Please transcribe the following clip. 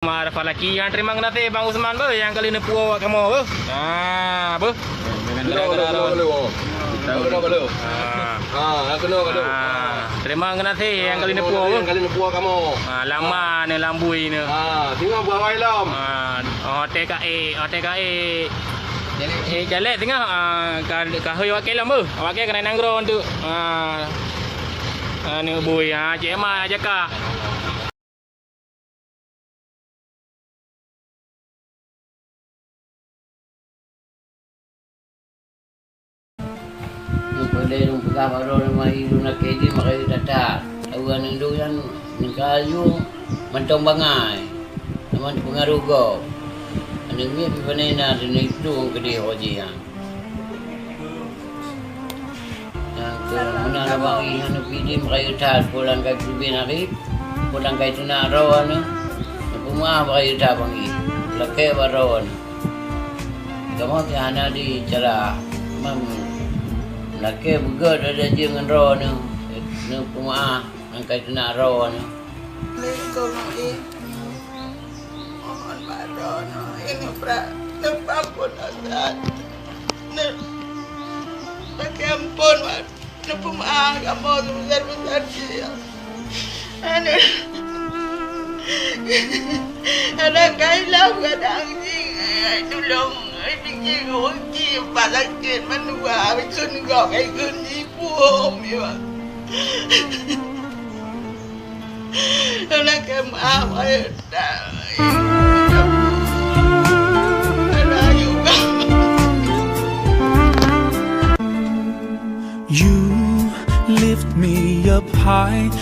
Arafah lagi. Yang terima kasih Bang Usman bu, yang kali ni puak kamu bu. Nah, bu. Terima kasih yang kali ni puak bu. Yang kali ni puak kamu. Lama ni lambui ni. Tengok buah wailam. TKE. Jalan tengah kahoi wakil lah bu. Wakil kena nanggro untuk ni bui Cik Emma Jaka. Boleh nung pagkakaro ng mga ilo na kedi makaidatar. Awan ng doyan ng kayo mantong bangay. Naman pengarugo. Anong miya pipanay natin na ito ang kadiho diyan. Kung muna na bang iyan na pili makaidatar pulang kay Pibinarip, pulang kay Tunarawan na pumaha makaidatar bang iyan. Laki barawan. Kamu tiada di cara laki begut ada je dengan roh ni. Ni pemaah angkai tu nak roh ni. Lingko ni. Mohon pada ini nampak pun asal. Pakai ampun mak. Ni pemaah kamu tu besar dia. Ada kailah kadang ni tolong fikir uji pasakit menua bikin gak kayak gini puom ya. Anak maaf ada. You lift me up high.